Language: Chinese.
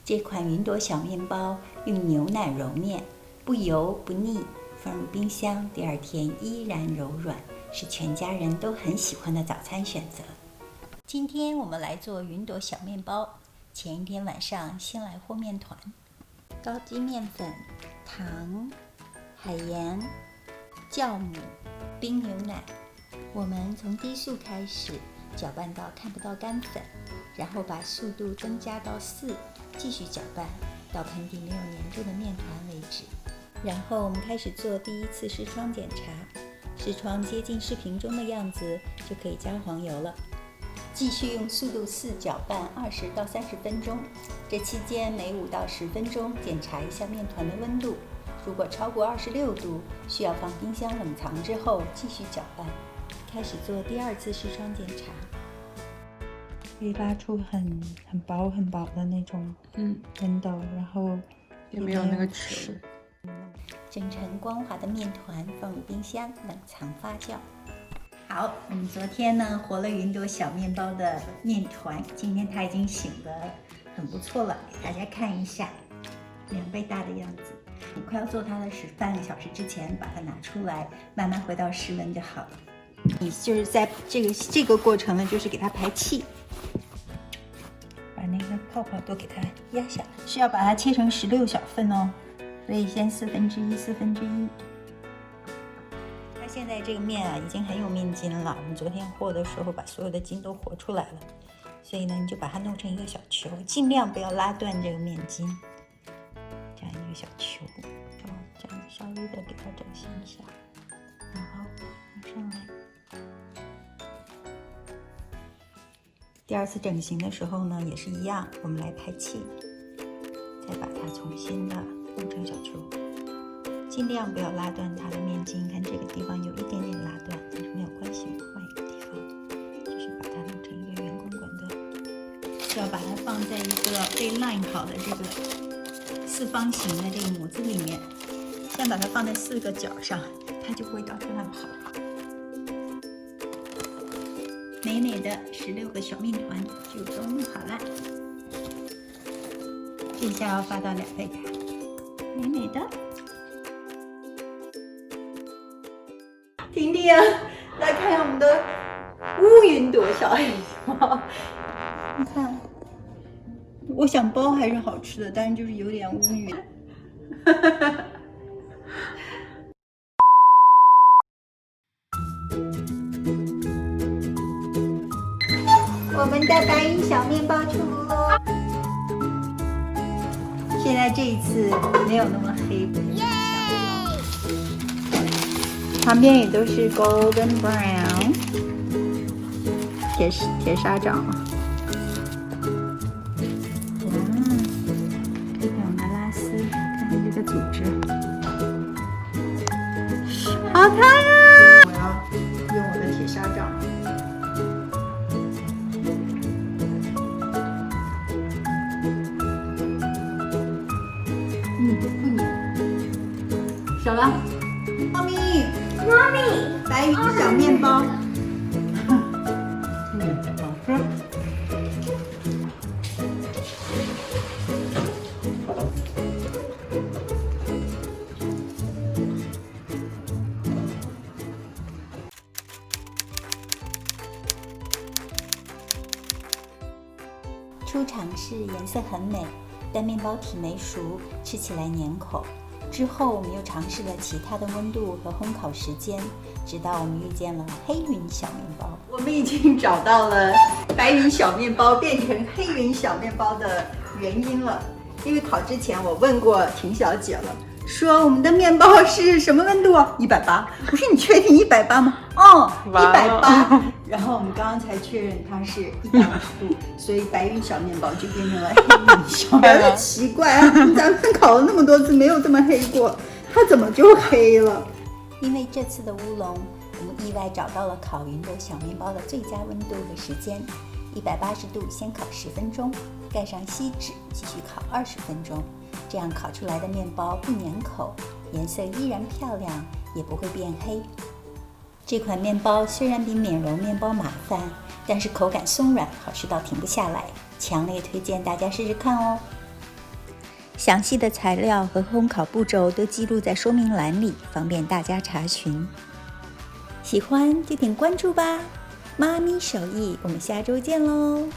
这款云朵小面包用牛奶揉面，不油不腻，放入冰箱，第二天依然柔软，是全家人都很喜欢的早餐选择。今天我们来做云朵小面包。前一天晚上先来和面团，高筋面粉、糖、海盐、酵母、冰牛奶。我们从低速开始搅拌到看不到干粉，然后把速度增加到4，继续搅拌到盆底没有粘住的面团为止。然后我们开始做第一次视窗检查，视窗接近视频中的样子就可以加黄油了。继续用速度4搅拌20到30分钟，这期间每5到10分钟检查一下面团的温度，如果超过26度，需要放冰箱冷藏之后继续搅拌。开始做第2次视窗检查，可以拉出很薄的那种温度，然后也没有那个球。整成光滑的面团放入冰箱冷藏发酵。好，我们昨天呢和了云朵小面包的面团，今天它已经醒得很不错了，给大家看一下，2倍大的样子。你快要做它的半个小时之前把它拿出来，慢慢回到室温就好了。你就是在这个过程呢，就是给它排气，把那个泡泡都给它压下来。需要把它切成16小份哦，所以先1/4。它现在这个面啊已经很有面筋了，我们昨天和的时候把所有的筋都和出来了，所以呢你就把它弄成一个小球，尽量不要拉断这个面筋，这样一个小球，这样稍微的给它整形一下，然后往上来。第2次整形的时候呢也是一样，我们来排气，再把它重新的弄成小球，尽量不要拉断它的面筋。看这个地方有一点点拉断，但是没有关系，我换一个地方，就是把它弄成一个圆滚滚的，要把它放在一个被 line 好的这个4方形的这个模子里面，先把它放在4个角上，它就不会到处乱跑。美美的16个小面团就都弄好了，这下要发到2倍大，美美的。婷婷啊，来看看我们的乌云朵小面包，你看，我想包还是好吃的，但是就是有点乌云。我们的白云小面包出炉喽！现在这一次没有那么黑，旁边也都是 golden brown 铁砂掌。哇，看看我们的拉丝，看看这个组织，好看啊！我要用我的铁砂掌。不粘。小了，猫咪，白云小面包，好吃。初尝试颜色很美，但面包体没熟，吃起来黏口。之后我们又尝试了其他的温度和烘烤时间，直到我们遇见了黑云小面包。我们已经找到了白云小面包变成黑云小面包的原因了。因为烤之前我问过婷小姐了，说我们的面包是什么温度？180。我说你确定180吗？哦，180。然后我们刚刚才确认它是150度，所以白云小面包就变成了黑云小面包。奇怪啊，咱们烤了那么多次没有这么黑过，它怎么就黑了？因为这次的乌龙，我们意外找到了烤云朵小面包的最佳温度和时间。180度先烤10分钟，盖上锡纸继续烤20分钟，这样烤出来的面包不粘口，颜色依然漂亮，也不会变黑。这款面包虽然比免揉面包麻烦，但是口感松软，好吃到停不下来，强烈推荐大家试试看哦。详细的材料和烘烤步骤都记录在说明栏里，方便大家查询。喜欢就点关注吧，妈咪手艺，我们下周见喽。